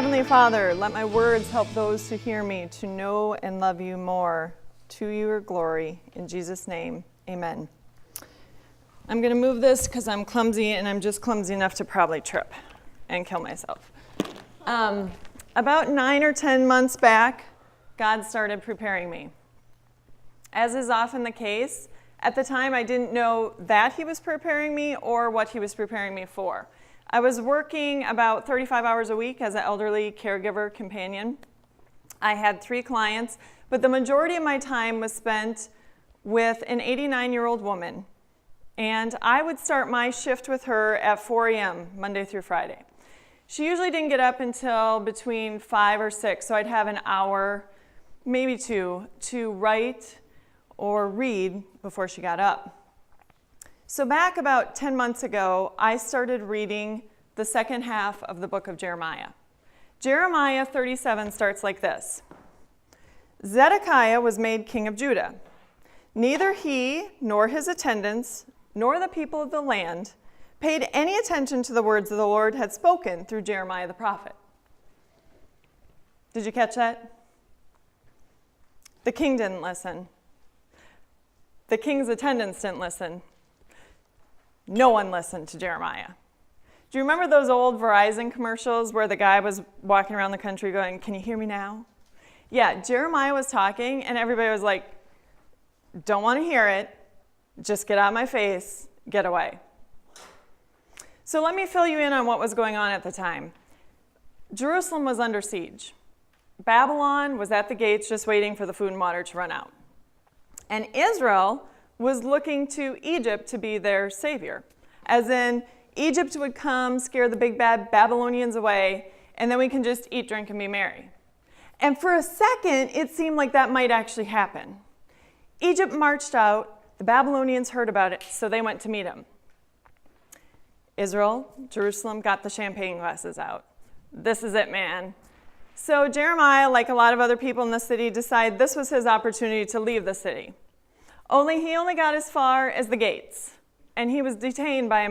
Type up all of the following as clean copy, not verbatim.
Heavenly Father, let my words help those who hear me to know and love you more. To your glory. In Jesus' name, amen. I'm going to move this because I'm clumsy, and I'm just clumsy enough to probably trip and kill myself. About 9 or 10 months back, God started preparing me. As is often the case, at the time I didn't know that he was preparing me or what he was preparing me for. I was working about 35 hours a week as an elderly caregiver companion. I had 3 clients, but the majority of my time was spent with an 89-year-old woman. And I would start my shift with her at 4 a.m., Monday through Friday. She usually didn't get up until between 5 or 6, so I'd have an hour, maybe 2, to write or read before she got up. So back about 10 months ago, I started reading the second half of the book of Jeremiah. Jeremiah 37 starts like this. Zedekiah was made king of Judah. Neither he nor his attendants nor the people of the land paid any attention to the words that the Lord had spoken through Jeremiah the prophet. Did you catch that? The king didn't listen. The king's attendants didn't listen. No one listened to Jeremiah. Do you remember those old Verizon commercials where the guy was walking around the country going, "Can you hear me now?" Yeah, Jeremiah was talking, and everybody was like, "Don't want to hear it. Just get out of my face. Get away." So let me fill you in on what was going on at the time. Jerusalem was under siege. Babylon was at the gates just waiting for the food and water to run out. And Israel was looking to Egypt to be their savior. As in, Egypt would come, scare the big bad Babylonians away, and then we can just eat, drink, and be merry. And for a second, it seemed like that might actually happen. Egypt marched out, the Babylonians heard about it, so they went to meet him. Israel, Jerusalem, got the champagne glasses out. This is it, man. So Jeremiah, like a lot of other people in the city, decided this was his opportunity to leave the city. He only got as far as the gates, and he was detained by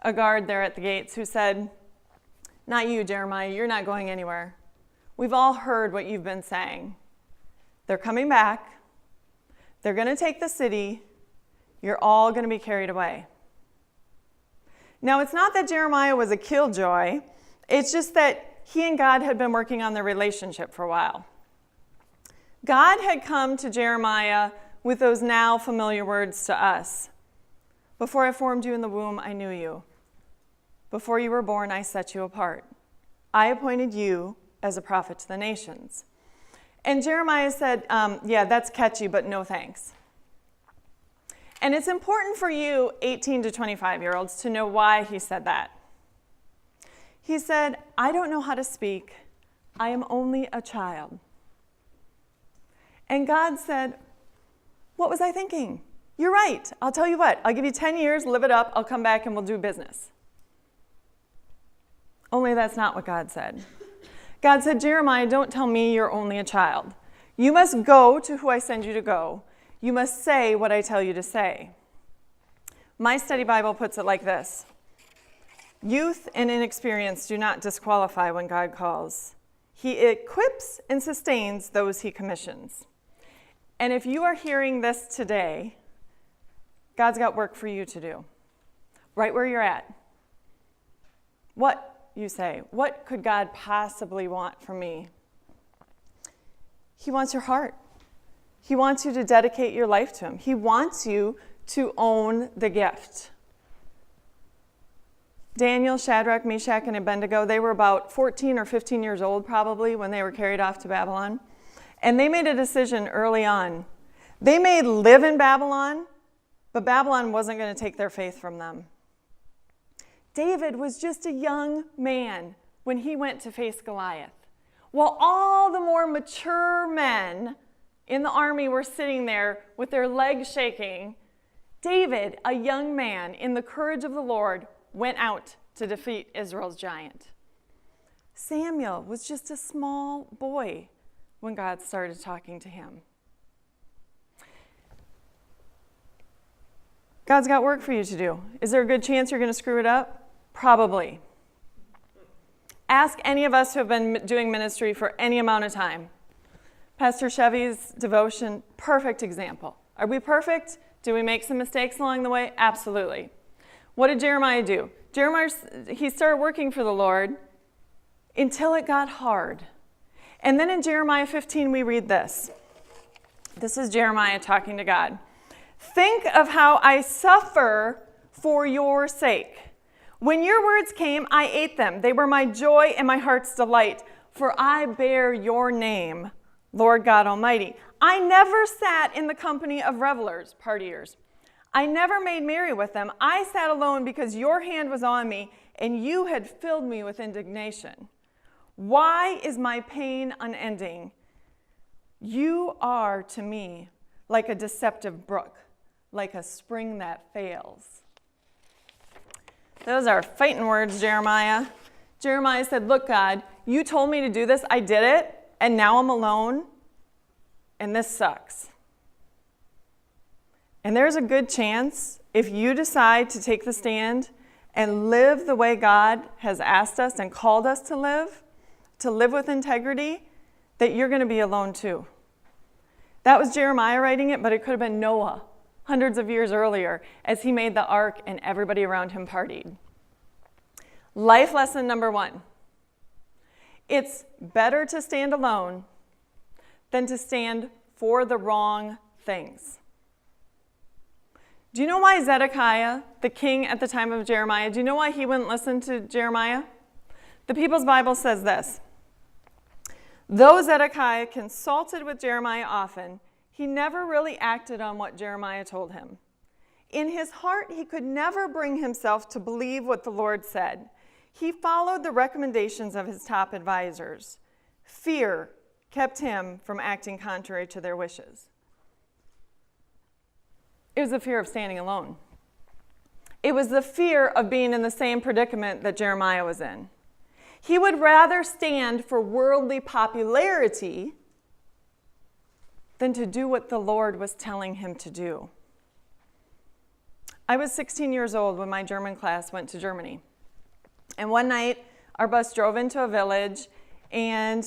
a guard there at the gates, who said, "Not you, Jeremiah, you're not going anywhere. We've all heard what you've been saying. They're coming back. They're going to take the city. You're all going to be carried away." Now, it's not that Jeremiah was a killjoy. It's just that he and God had been working on their relationship for a while. God had come to Jeremiah with those now familiar words to us. "Before I formed you in the womb, I knew you. Before you were born, I set you apart. I appointed you as a prophet to the nations." And Jeremiah said, yeah, that's catchy, but no thanks. And it's important for you 18 to 25-year-olds to know why he said that. He said, "I don't know how to speak. I am only a child." And God said, "What was I thinking? You're right. I'll tell you what. I'll give you 10 years, live it up. I'll come back and we'll do business." Only that's not what God said. God said, "Jeremiah, don't tell me you're only a child. You must go to who I send you to go. You must say what I tell you to say." My study Bible puts it like this. Youth and inexperience do not disqualify when God calls. He equips and sustains those he commissions. And if you are hearing this today, God's got work for you to do, right where you're at. What, you say, what could God possibly want from me? He wants your heart. He wants you to dedicate your life to him. He wants you to own the gift. Daniel, Shadrach, Meshach, and Abednigo, they were about 14 or 15 years old probably when they were carried off to Babylon. And they made a decision early on. They may live in Babylon, but Babylon wasn't going to take their faith from them. David was just a young man when he went to face Goliath. While all the more mature men in the army were sitting there with their legs shaking, David, a young man in the courage of the Lord, went out to defeat Israel's giant. Samuel was just a small boy when God started talking to him. God's got work for you to do. Is there a good chance you're going to screw it up? Probably. Ask any of us who have been doing ministry for any amount of time. Pastor Chevy's devotion, perfect example. Are we perfect? Do we make some mistakes along the way? Absolutely. What did Jeremiah do? Jeremiah, he started working for the Lord until it got hard. And then in Jeremiah 15, we read this. This is Jeremiah talking to God. Think of how I suffer for your sake. When your words came, I ate them. They were my joy and my heart's delight, for I bear your name, Lord God Almighty. I never sat in the company of revelers, partiers. I never made merry with them. I sat alone because your hand was on me, and you had filled me with indignation. Why is my pain unending? You are to me like a deceptive brook, like a spring that fails. Those are fighting words, Jeremiah. Jeremiah said, look, God, you told me to do this. I did it, and now I'm alone, and this sucks. And there's a good chance if you decide to take the stand and live the way God has asked us and called us to live with integrity, that you're going to be alone too. That was Jeremiah writing it, but it could have been Noah hundreds of years earlier as he made the ark and everybody around him partied. Life lesson number 1. It's better to stand alone than to stand for the wrong things. Do you know why Zedekiah, the king at the time of Jeremiah, do you know why he wouldn't listen to Jeremiah? The People's Bible says this. Though Zedekiah consulted with Jeremiah often, he never really acted on what Jeremiah told him. In his heart, he could never bring himself to believe what the Lord said. He followed the recommendations of his top advisors. Fear kept him from acting contrary to their wishes. It was the fear of standing alone. It was the fear of being in the same predicament that Jeremiah was in. He would rather stand for worldly popularity than to do what the Lord was telling him to do. I was 16 years old when my German class went to Germany. And one night, our bus drove into a village, and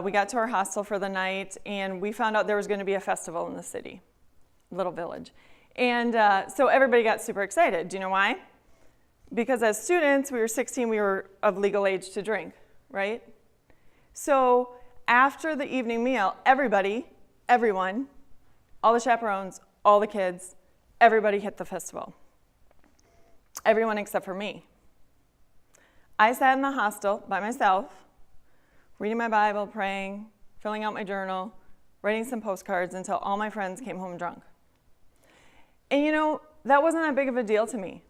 we got to our hostel for the night, and we found out there was going to be a festival in the city, little village. And so everybody got super excited. Do you know why? Because as students, we were 16, we were of legal age to drink, right? So after the evening meal, everyone, all the chaperones, all the kids, everybody hit the festival. Everyone except for me. I sat in the hostel by myself, reading my Bible, praying, filling out my journal, writing some postcards until all my friends came home drunk. And you know, that wasn't that big of a deal to me.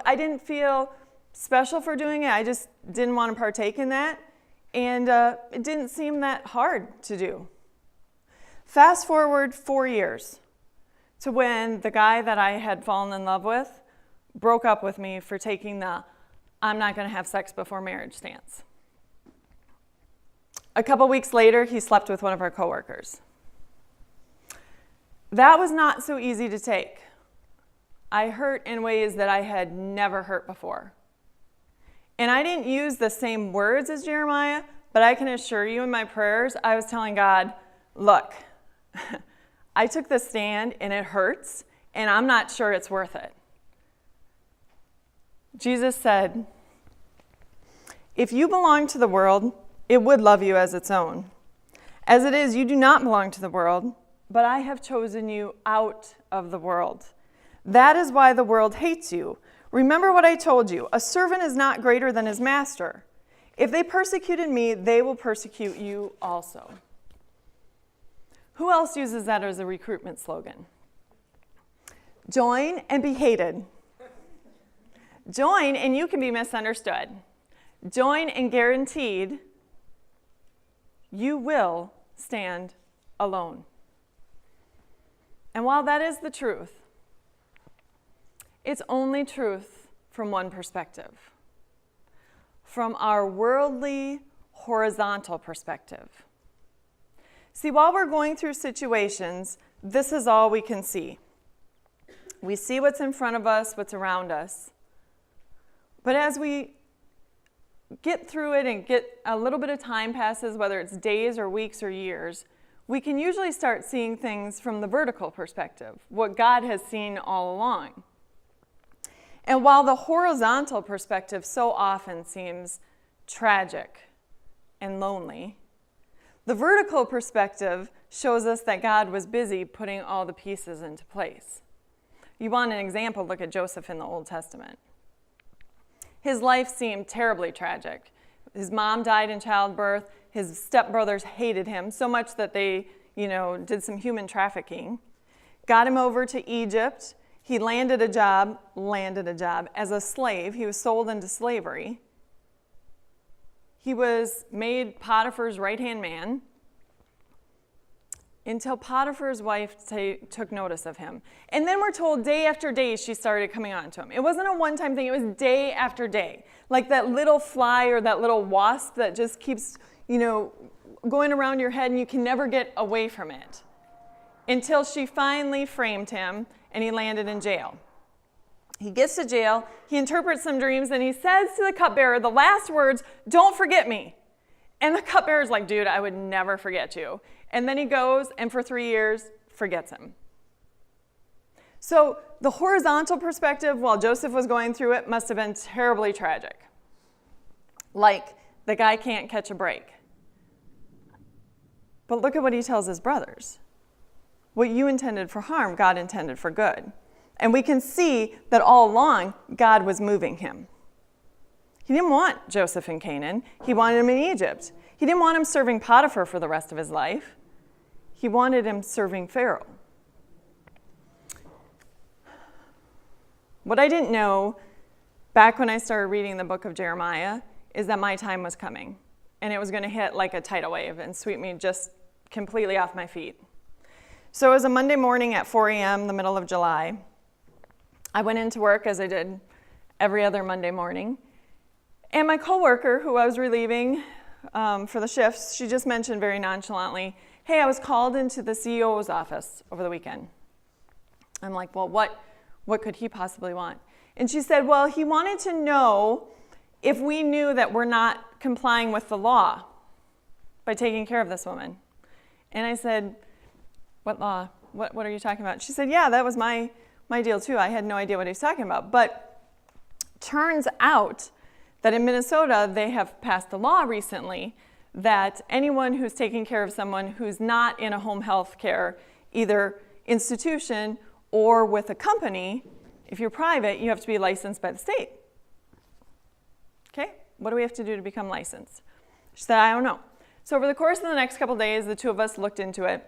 I didn't feel special for doing it. I just didn't want to partake in that. And it didn't seem that hard to do. Fast forward 4 years to when the guy that I had fallen in love with broke up with me for taking the I'm not going to have sex before marriage stance. A couple weeks later, he slept with one of our coworkers. That was not so easy to take. I hurt in ways that I had never hurt before. And I didn't use the same words as Jeremiah, but I can assure you in my prayers, I was telling God, look, I took the stand and it hurts, and I'm not sure it's worth it. Jesus said, if you belong to the world, it would love you as its own. As it is, you do not belong to the world, but I have chosen you out of the world. That is why the world hates you. Remember what I told you. A servant is not greater than his master. If they persecuted me, they will persecute you also. Who else uses that as a recruitment slogan? Join and be hated. Join and you can be misunderstood. Join and guaranteed you will stand alone. And while that is the truth, it's only truth from one perspective. From our worldly, horizontal perspective. See, while we're going through situations, this is all we can see. We see what's in front of us, what's around us. But as we get through it and get a little bit of time passes, whether it's days or weeks or years, we can usually start seeing things from the vertical perspective, what God has seen all along. And while the horizontal perspective so often seems tragic and lonely, the vertical perspective shows us that God was busy putting all the pieces into place. You want an example, look at Joseph in the Old Testament. His life seemed terribly tragic. His mom died in childbirth. His stepbrothers hated him so much that they, did some human trafficking. Got him over to Egypt. He landed a job as a slave. He was sold into slavery. He was made Potiphar's right-hand man until Potiphar's wife took notice of him. And then we're told day after day she started coming on to him. It wasn't a one-time thing. It was day after day. Like that little fly or that little wasp that just keeps, going around your head and you can never get away from it. Until she finally framed him and he landed in jail. He gets to jail, he interprets some dreams, and he says to the cupbearer the last words, "Don't forget me." And the cupbearer's like, "Dude, I would never forget you." And then he goes and for 3 years forgets him. So the horizontal perspective while Joseph was going through it must have been terribly tragic. Like the guy can't catch a break. But look at what he tells his brothers. What you intended for harm, God intended for good. And we can see that all along, God was moving him. He didn't want Joseph in Canaan. He wanted him in Egypt. He didn't want him serving Potiphar for the rest of his life. He wanted him serving Pharaoh. What I didn't know back when I started reading the book of Jeremiah is that my time was coming. And it was going to hit like a tidal wave and sweep me just completely off my feet. So it was a Monday morning at 4 a.m., the middle of July. I went into work as I did every other Monday morning. And my coworker, who I was relieving for the shifts, she just mentioned very nonchalantly, "Hey, I was called into the CEO's office over the weekend." I'm like, "Well, what could he possibly want?" And she said, "Well, he wanted to know if we knew that we're not complying with the law by taking care of this woman." And I said, "What law? What are you talking about?" She said, "Yeah, that was my deal too. I had no idea what he was talking about." But turns out that in Minnesota, they have passed a law recently that anyone who's taking care of someone who's not in a home health care, either institution or with a company, if you're private, you have to be licensed by the state. Okay, what do we have to do to become licensed? She said, "I don't know." So over the course of the next couple days, the two of us looked into it,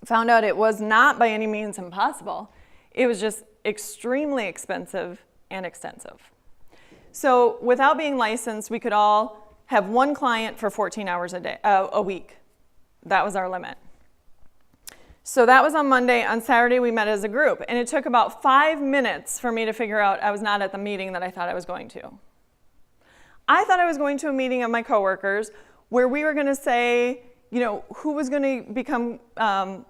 found out it was not by any means impossible. It was just extremely expensive and extensive. So without being licensed, we could all have one client for 14 hours a week. That was our limit. So that was on Monday. On Saturday, we met as a group. And it took about 5 minutes for me to figure out I was not at the meeting that I thought I was going to. I thought I was going to a meeting of my coworkers where we were going to say, who was going to become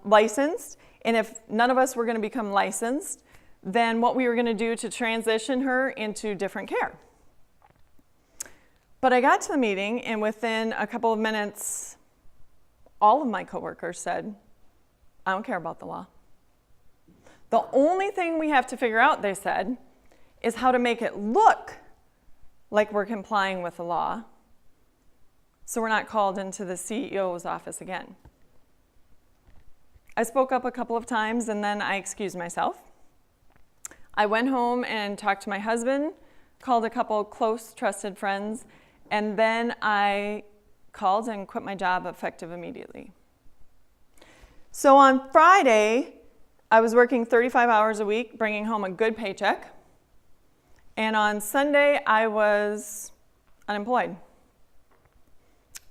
licensed. And if none of us were going to become licensed, then what we were going to do to transition her into different care. But I got to the meeting, and within a couple of minutes, all of my coworkers said, "I don't care about the law. The only thing we have to figure out," they said, "is how to make it look like we're complying with the law so we're not called into the CEO's office again." I spoke up a couple of times, and then I excused myself. I went home and talked to my husband, called a couple close, trusted friends, and then I called and quit my job effective immediately. So on Friday, I was working 35 hours a week, bringing home a good paycheck. And on Sunday, I was unemployed.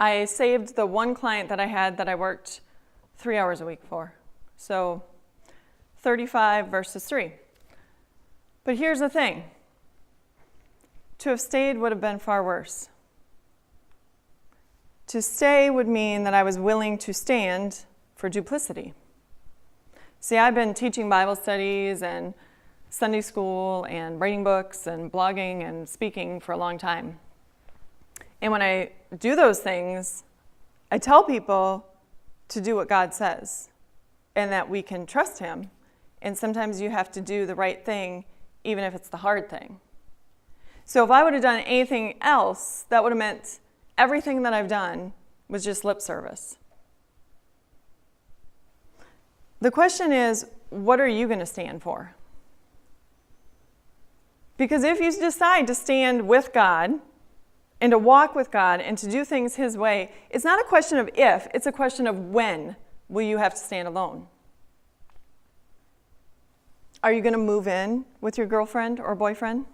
I saved the one client that I had that I worked 3 hours a week for. So 35 versus 3. But here's the thing. To have stayed would have been far worse. To stay would mean that I was willing to stand for duplicity. See, I've been teaching Bible studies and Sunday school and writing books and blogging and speaking for a long time. And when I do those things, I tell people to do what God says and that we can trust him. And sometimes you have to do the right thing, even if it's the hard thing. So if I would have done anything else, that would have meant everything that I've done was just lip service. The question is, what are you going to stand for? Because if you decide to stand with God and to walk with God and to do things his way, it's not a question of if, it's a question of when will you have to stand alone. Are you going to move in with your girlfriend or boyfriend?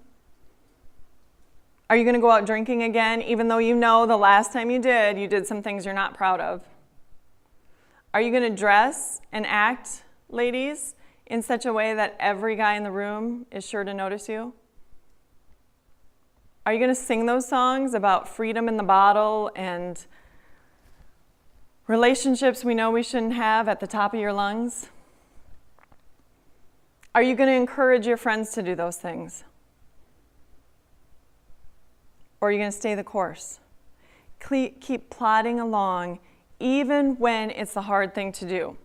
Are you going to go out drinking again, even though you know the last time you did some things you're not proud of? Are you going to dress and act, ladies, in such a way that every guy in the room is sure to notice you? Are you going to sing those songs about freedom in the bottle and relationships we know we shouldn't have at the top of your lungs? Are you going to encourage your friends to do those things? Or are you going to stay the course? Keep plodding along, even when it's the hard thing to do.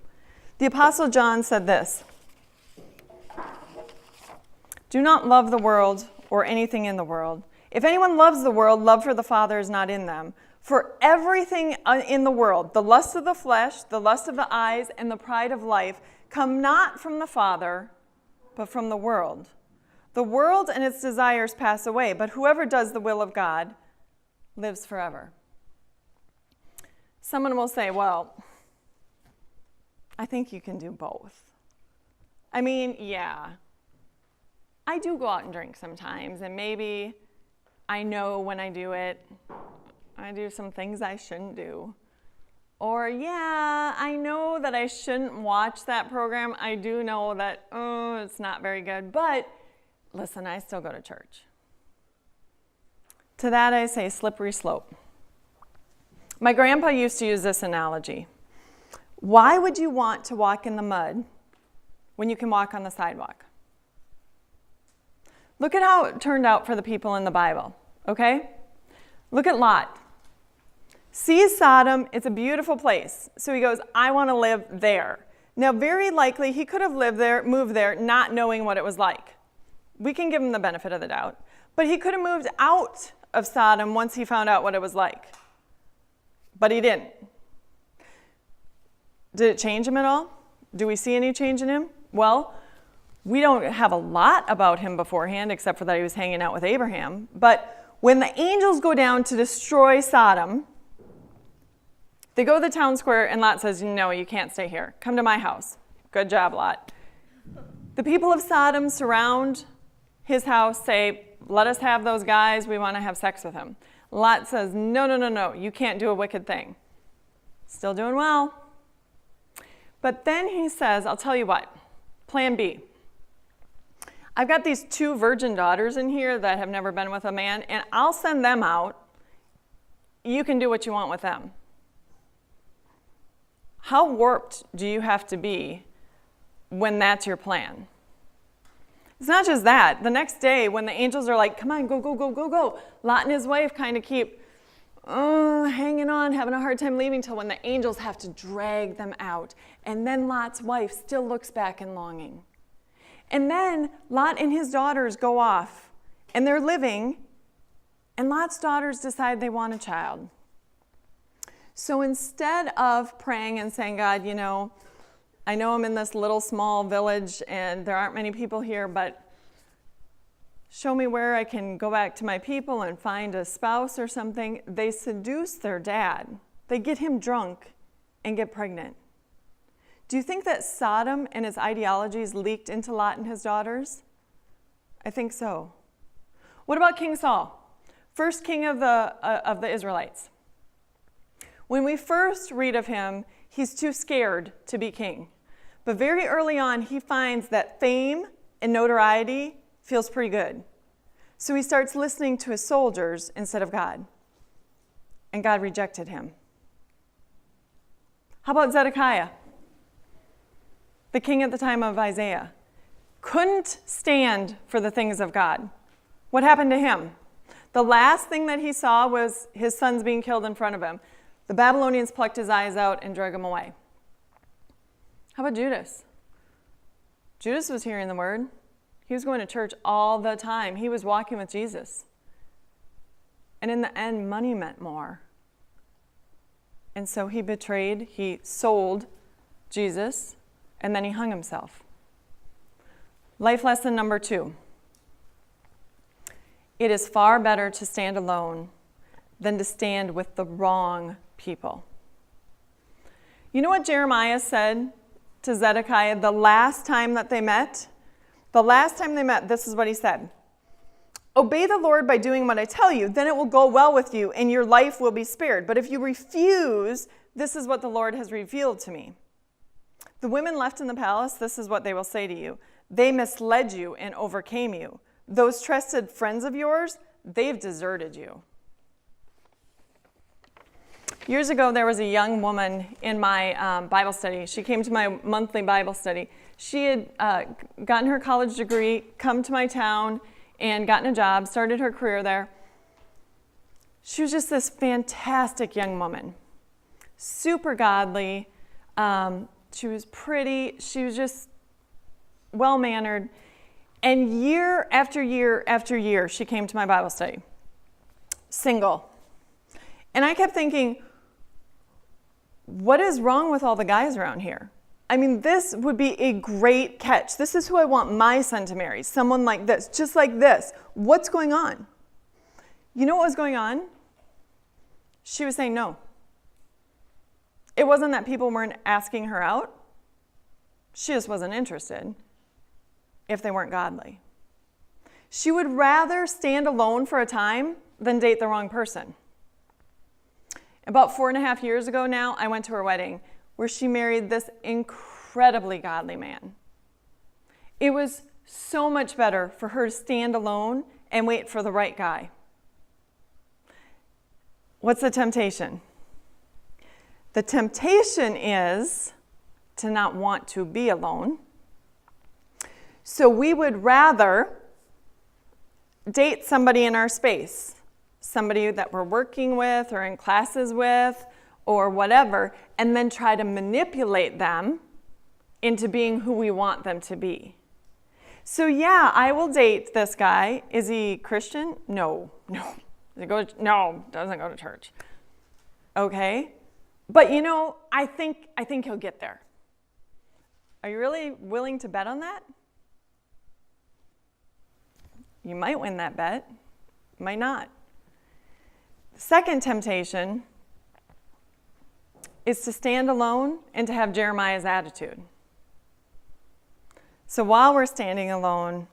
The Apostle John said this: "Do not love the world or anything in the world. If anyone loves the world, love for the Father is not in them. For everything in the world, the lust of the flesh, the lust of the eyes, and the pride of life, come not from the Father, but from the world. The world and its desires pass away, but whoever does the will of God lives forever." Someone will say, well, I think you can do both. I mean, yeah, I do go out and drink sometimes, and maybe I know when I do it, I do some things I shouldn't do. Or, yeah, I know that I shouldn't watch that program. I do know that, it's not very good. But, listen, I still go to church. To that I say slippery slope. My grandpa used to use this analogy. Why would you want to walk in the mud when you can walk on the sidewalk? Look at how it turned out for the people in the Bible, okay? Look at Lot. Sees Sodom, it's a beautiful place. So he goes, I want to live there. Now, very likely he could have lived there, moved there, not knowing what it was like. We can give him the benefit of the doubt. But he could have moved out of Sodom once he found out what it was like. But he didn't. Did it change him at all? Do we see any change in him? Well, we don't have a lot about him beforehand, except for that he was hanging out with Abraham. But when the angels go down to destroy Sodom, they go to the town square, and Lot says, no, you can't stay here. Come to my house. Good job, Lot. The people of Sodom surround his house, say, let us have those guys. We want to have sex with him. Lot says, no, you can't do a wicked thing. Still doing well. But then he says, I'll tell you what, plan B. I've got these 2 virgin daughters in here that have never been with a man, and I'll send them out. You can do what you want with them. How warped do you have to be when that's your plan? It's not just that. The next day, when the angels are like, come on, go, Lot and his wife kind of keep hanging on, having a hard time leaving till when the angels have to drag them out. And then Lot's wife still looks back in longing. And then Lot and his daughters go off, and they're living, and Lot's daughters decide they want a child. So instead of praying and saying, God, I know I'm in this little small village and there aren't many people here, but show me where I can go back to my people and find a spouse or something, they seduce their dad. They get him drunk and get pregnant. Do you think that Sodom and its ideologies leaked into Lot and his daughters? I think so. What about King Saul, first king of the Israelites? When we first read of him, he's too scared to be king. But very early on, he finds that fame and notoriety feels pretty good. So he starts listening to his soldiers instead of God. And God rejected him. How about Zedekiah? The king at the time of Isaiah. Couldn't stand for the things of God. What happened to him? The last thing that he saw was his sons being killed in front of him. The Babylonians plucked his eyes out and drug him away. How about Judas? Judas was hearing the word. He was going to church all the time. He was walking with Jesus. And in the end, money meant more. And so he betrayed, he sold Jesus, and then he hung himself. Life lesson number 2. It is far better to stand alone than to stand with the wrong people. You know what Jeremiah said to Zedekiah the last time that they met? The last time they met, this is what he said. Obey the Lord by doing what I tell you, then it will go well with you and your life will be spared. But if you refuse, this is what the Lord has revealed to me. The women left in the palace, this is what they will say to you. They misled you and overcame you. Those trusted friends of yours, they've deserted you. Years ago, there was a young woman in my Bible study. She came to my monthly Bible study. She had gotten her college degree, come to my town, and gotten a job, started her career there. She was just this fantastic young woman. Super godly. She was pretty. She was just well-mannered. And year after year after year, she came to my Bible study. Single. And I kept thinking, what is wrong with all the guys around here? I mean, this would be a great catch. This is who I want my son to marry. Someone like this, just like this. What's going on? You know what was going on? She was saying no. It wasn't that people weren't asking her out. She just wasn't interested if they weren't godly. She would rather stand alone for a time than date the wrong person. About 4.5 years ago now, I went to her wedding where she married this incredibly godly man. It was so much better for her to stand alone and wait for the right guy. What's the temptation? The temptation is to not want to be alone. So we would rather date somebody in our space, somebody that we're working with or in classes with or whatever, and then try to manipulate them into being who we want them to be. So yeah, I will date this guy. Is he Christian? No. Doesn't go to church. Okay? But you know, I think he'll get there. Are you really willing to bet on that? You might win that bet, might not. The second temptation is to stand alone and to have Jeremiah's attitude. So while we're standing alone,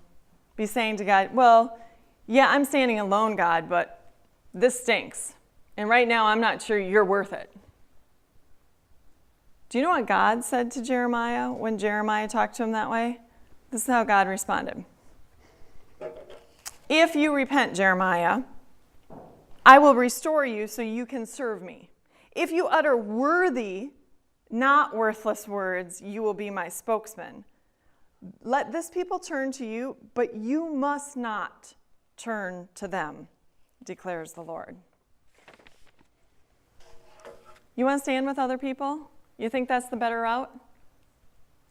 be saying to God, well, yeah, I'm standing alone, God, but this stinks. And right now, I'm not sure you're worth it. Do you know what God said to Jeremiah when Jeremiah talked to him that way? This is how God responded. If you repent, Jeremiah, I will restore you so you can serve me. If you utter worthy, not worthless words, you will be my spokesman. Let this people turn to you, but you must not turn to them, declares the Lord. You want to stand with other people? You think that's the better route?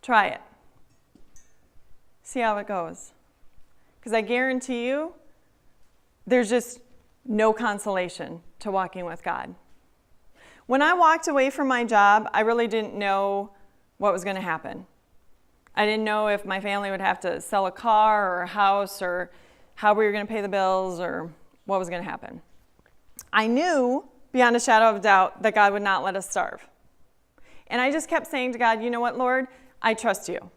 Try it. See how it goes. Because I guarantee you, there's just no consolation to walking with God. When I walked away from my job, I really didn't know what was going to happen. I didn't know if my family would have to sell a car or a house or how we were going to pay the bills or what was going to happen. I knew beyond a shadow of a doubt that God would not let us starve. And I just kept saying to God, you know what, Lord? I trust you.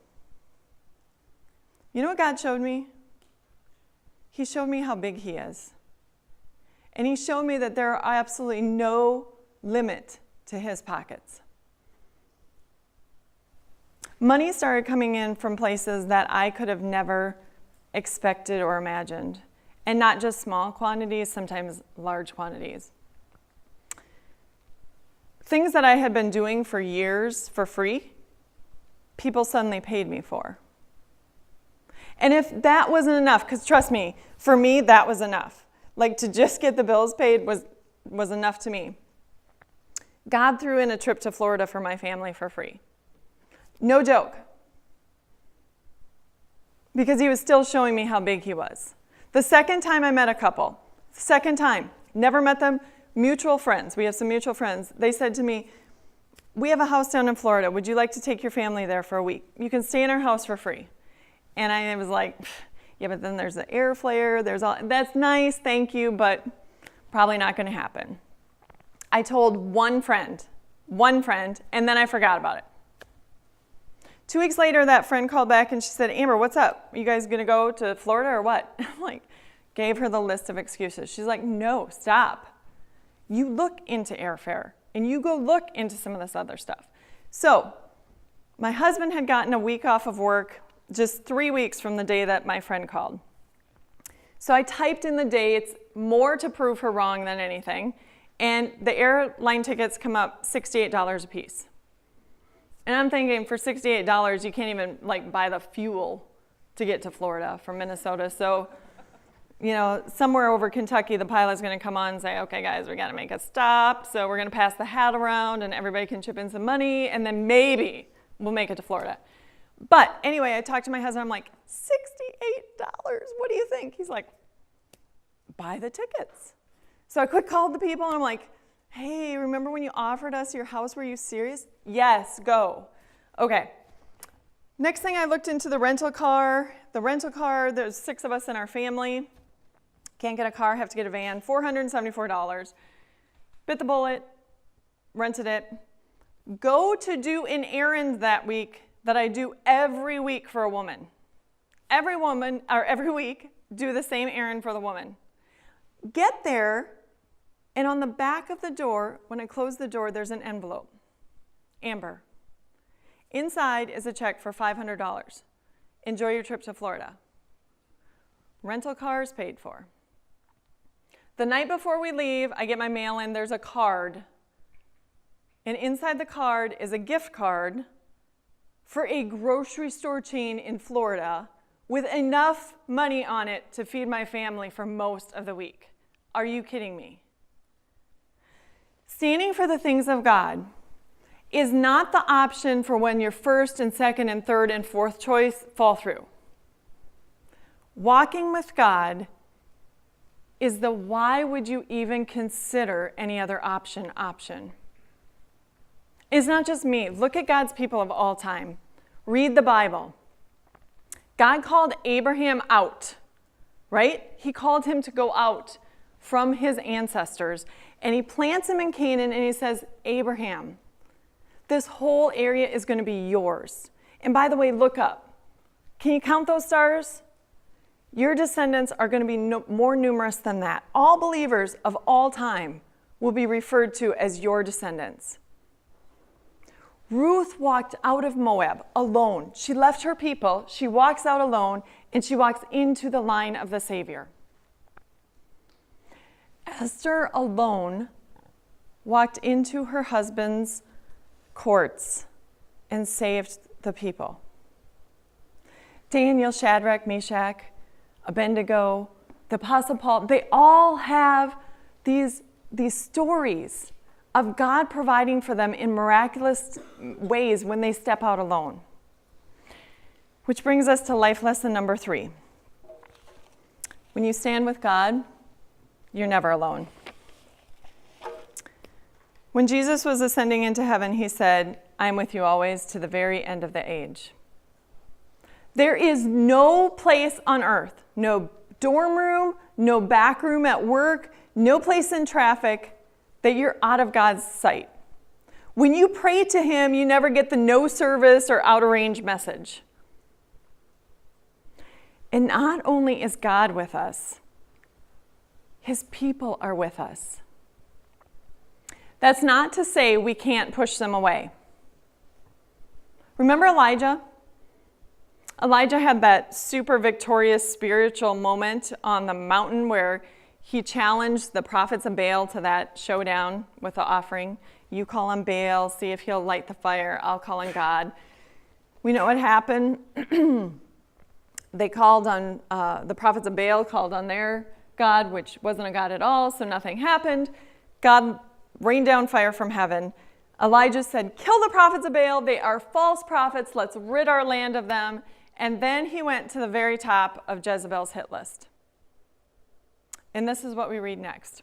You know what God showed me? He showed me how big he is. And he showed me that there are absolutely no limit to his pockets. Money started coming in from places that I could have never expected or imagined. And not just small quantities, sometimes large quantities. Things that I had been doing for years for free, people suddenly paid me for. And if that wasn't enough, because trust me, for me, that was enough. Like, to just get the bills paid was enough to me. God threw in a trip to Florida for my family for free. No joke. Because he was still showing me how big he was. The second time I met a couple, never met them, mutual friends. We have some mutual friends. They said to me, we have a house down in Florida. Would you like to take your family there for a week? You can stay in our house for free. And I was like, yeah, but then there's the air flare. That's nice, thank you, but probably not going to happen. I told one friend, and then I forgot about it. 2 weeks later, that friend called back and she said, Amber, what's up? Are you guys going to go to Florida or what? I'm like, gave her the list of excuses. She's like, no, stop. You look into airfare and you go look into some of this other stuff. So my husband had gotten a week off of work just 3 weeks from the day that my friend called. So I typed in the dates, more to prove her wrong than anything, and the airline tickets come up $68 a piece. And I'm thinking, for $68, you can't even buy the fuel to get to Florida from Minnesota. So, somewhere over Kentucky, the pilot's going to come on and say, okay, guys, we got to make a stop. So we're going to pass the hat around and everybody can chip in some money. And then maybe we'll make it to Florida. But anyway, I talked to my husband. I'm like, $68. What do you think? He's like, buy the tickets. So I quick called the people and I'm like, hey, remember when you offered us your house? Were you serious? Yes, go. Okay. Next thing, I looked into the rental car. There's 6 of us in our family. Can't get a car, have to get a van. $474. Bit the bullet, rented it. Go to do an errand that week that I do every week for a woman. Every week, do the same errand for the woman. Get there, and on the back of the door, when I close the door, there's an envelope. Amber. Inside is a check for $500. Enjoy your trip to Florida. Rental car is paid for. The night before we leave, I get my mail in. There's a card. And inside the card is a gift card for a grocery store chain in Florida with enough money on it to feed my family for most of the week. Are you kidding me? Standing for the things of God is not the option for when your first and second and third and fourth choice fall through. Walking with God is the why would you even consider any other option. It's not just me. Look at God's people of all time. Read the Bible. God called Abraham out, right? He called him to go out from his ancestors, and he plants him in Canaan, and he says, Abraham, this whole area is going to be yours. And by the way, look up. Can you count those stars? Your descendants are going to be more numerous than that. All believers of all time will be referred to as your descendants. Ruth walked out of Moab alone. She left her people, she walks out alone, and she walks into the line of the Savior. Esther alone walked into her husband's courts and saved the people. Daniel, Shadrach, Meshach, Abednigo, the Apostle Paul, they all have these stories of God providing for them in miraculous ways when they step out alone. Which brings us to life lesson number 3. When you stand with God, you're never alone. When Jesus was ascending into heaven, he said, I am with you always to the very end of the age. There is no place on earth, no dorm room, no back room at work, no place in traffic that you're out of God's sight. When you pray to him, you never get the no service or out of range message. And not only is God with us, his people are with us. That's not to say we can't push them away. Remember Elijah? Elijah had that super victorious spiritual moment on the mountain where he challenged the prophets of Baal to that showdown with the offering. You call on Baal, see if he'll light the fire. I'll call on God. We know what happened. They called on, the prophets of Baal called on their God, which wasn't a God at all, so nothing happened. God rained down fire from heaven. Elijah said, kill the prophets of Baal. They are false prophets. Let's rid our land of them. And then he went to the very top of Jezebel's hit list. And this is what we read next.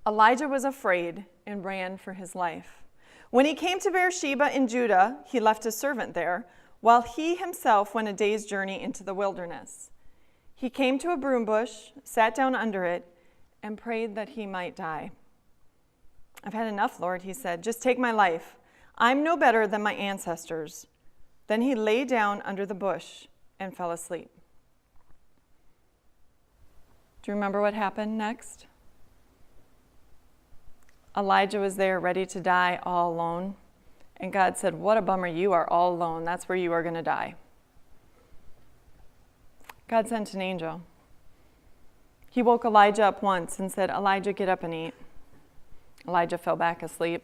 Elijah was afraid and ran for his life. When he came to Beersheba in Judah, he left his servant there, while he himself went a day's journey into the wilderness. He came to a broom bush, sat down under it, and prayed that he might die. I've had enough, Lord, he said. Just take my life. I'm no better than my ancestors. Then he lay down under the bush and fell asleep. Do you remember what happened next? Elijah was there ready to die all alone. And God said, what a bummer, you are all alone. That's where you are going to die. God sent an angel. He woke Elijah up once and said, Elijah, get up and eat. Elijah fell back asleep.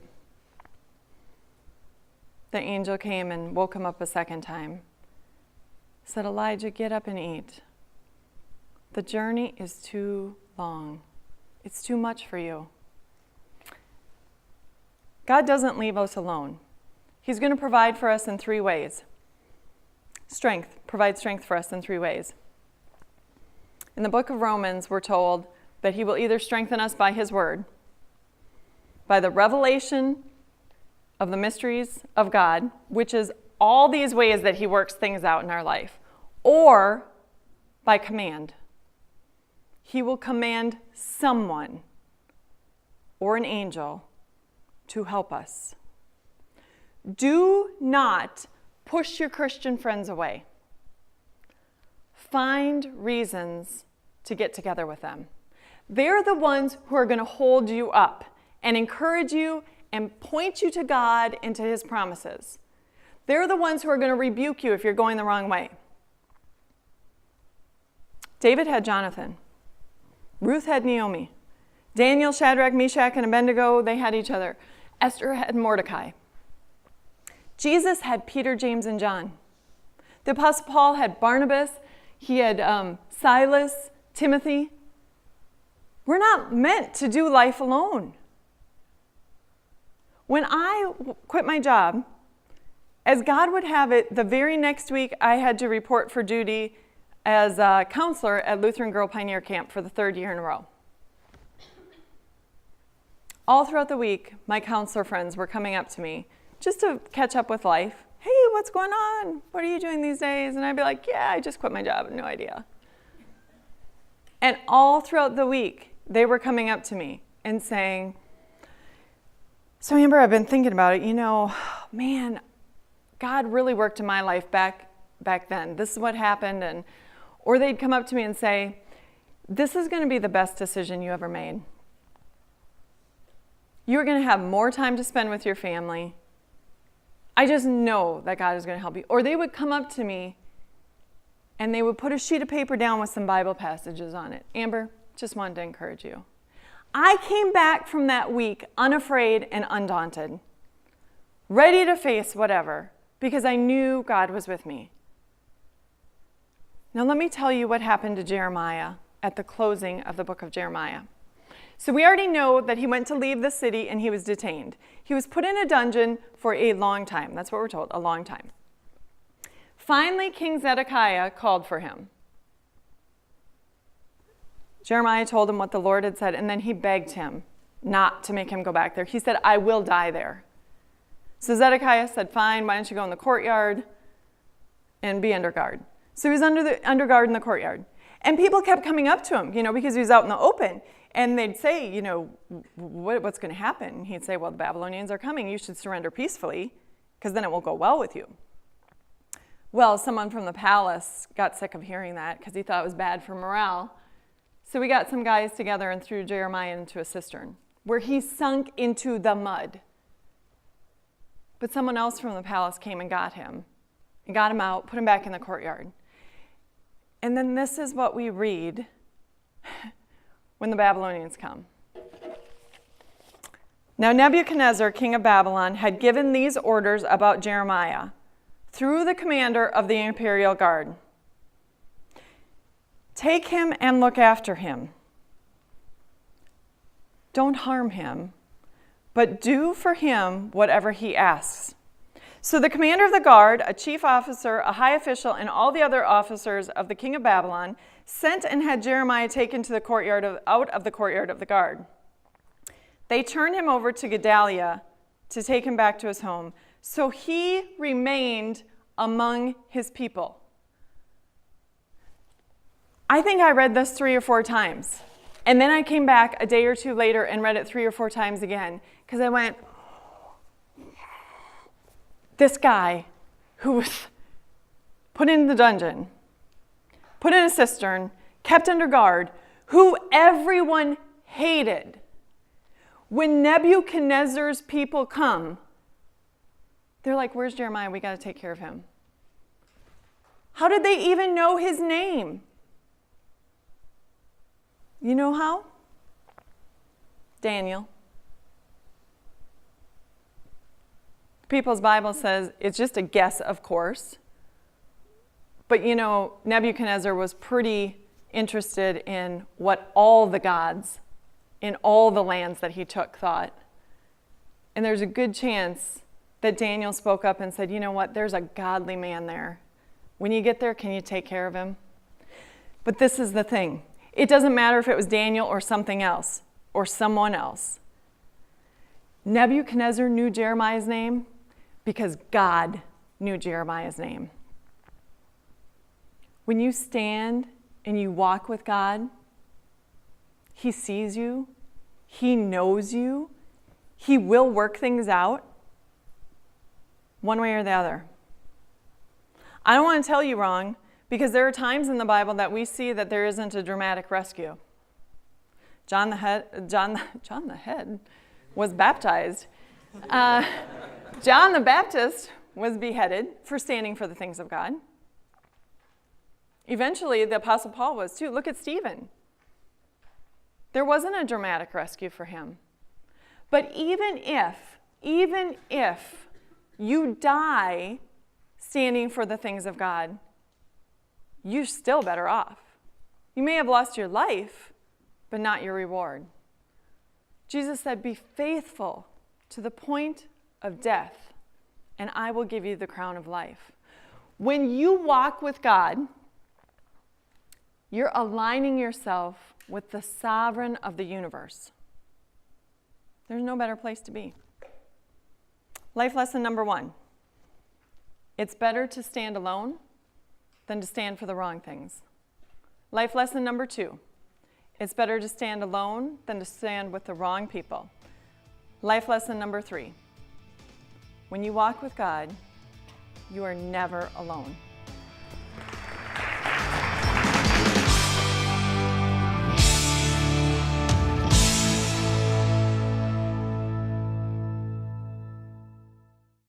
The angel came and woke him up a second time. Said, Elijah, get up and eat. The journey is too long. It's too much for you. God doesn't leave us alone. He's going to provide for us in 3 ways. Provide strength for us in 3 ways. In the book of Romans, we're told that he will either strengthen us by his word, by the revelation of the mysteries of God, which is all these ways that he works things out in our life, or by command. He will command someone or an angel to help us. Do not push your Christian friends away. Find reasons to get together with them. They're the ones who are going to hold you up and encourage you and point you to God and to his promises. They're the ones who are going to rebuke you if you're going the wrong way. David had Jonathan. Ruth had Naomi. Daniel, Shadrach, Meshach, and Abednego, they had each other. Esther had Mordecai. Jesus had Peter, James, and John. The Apostle Paul had Barnabas. He had Silas, Timothy. We're not meant to do life alone. When I quit my job, as God would have it, the very next week I had to report for duty as a counselor at Lutheran Girl Pioneer Camp for the 3rd year in a row. All throughout the week, my counselor friends were coming up to me just to catch up with life. Hey, what's going on? What are you doing these days? And I'd be like, yeah, I just quit my job. No idea. And all throughout the week, they were coming up to me and saying, so Amber, I've been thinking about it. You know, man, God really worked in my life back then. This is what happened. Or they'd come up to me and say, this is going to be the best decision you ever made. You're going to have more time to spend with your family. I just know that God is going to help you. Or they would come up to me and they would put a sheet of paper down with some Bible passages on it. Amber, just wanted to encourage you. I came back from that week unafraid and undaunted, ready to face whatever, because I knew God was with me. Now let me tell you what happened to Jeremiah at the closing of the book of Jeremiah. So we already know that he went to leave the city and he was detained. He was put in a dungeon for a long time. That's what we're told, a long time. Finally, King Zedekiah called for him. Jeremiah told him what the Lord had said, and then he begged him not to make him go back there. He said, I will die there. So Zedekiah said, fine, why don't you go in the courtyard and be under guard. So he was under guard in the courtyard. And people kept coming up to him, because he was out in the open. And they'd say, what's going to happen? And he'd say, well, the Babylonians are coming. You should surrender peacefully, because then it will go well with you. Well, someone from the palace got sick of hearing that because he thought it was bad for morale. So we got some guys together and threw Jeremiah into a cistern where he sunk into the mud. But someone else from the palace came and got him out, put him back in the courtyard. And then this is what we read when the Babylonians come. Now Nebuchadnezzar, king of Babylon, had given these orders about Jeremiah through the commander of the imperial guard. Take him and look after him. Don't harm him, but do for him whatever he asks." So the commander of the guard, a chief officer, a high official, and all the other officers of the king of Babylon sent and had Jeremiah taken to the courtyard out of the courtyard of the guard. They turned him over to Gedaliah to take him back to his home. So he remained among his people. I think I read this 3 or 4 times. And then I came back a day or two later and read it 3 or 4 times again. Because I went, this guy who was put in the dungeon, put in a cistern, kept under guard, who everyone hated. When Nebuchadnezzar's people come, they're like, "Where's Jeremiah? We got to take care of him." How did they even know his name? You know how? Daniel. People's Bible says it's just a guess, of course. But you know, Nebuchadnezzar was pretty interested in what all the gods in all the lands that he took thought. And there's a good chance that Daniel spoke up and said, "You know what, there's a godly man there. When you get there, can you take care of him?" But this is the thing. It doesn't matter if it was Daniel or something else or someone else. Nebuchadnezzar knew Jeremiah's name because God knew Jeremiah's name. When you stand and you walk with God, he sees you, he knows you, he will work things out one way or the other. I don't want to tell you wrong, because there are times in the Bible that we see that there isn't a dramatic rescue. John the Head was baptized. John the Baptist was beheaded for standing for the things of God. Eventually, the Apostle Paul was too. Look at Stephen. There wasn't a dramatic rescue for him. But even if you die standing for the things of God, you're still better off. You may have lost your life, but not your reward. Jesus said, "Be faithful to the point of death, and I will give you the crown of life." When you walk with God, you're aligning yourself with the sovereign of the universe. There's no better place to be. Life lesson number 1. It's better to stand alone than to stand for the wrong things. Life lesson number 2. It's better to stand alone than to stand with the wrong people. Life lesson number 3. When you walk with God, you are never alone.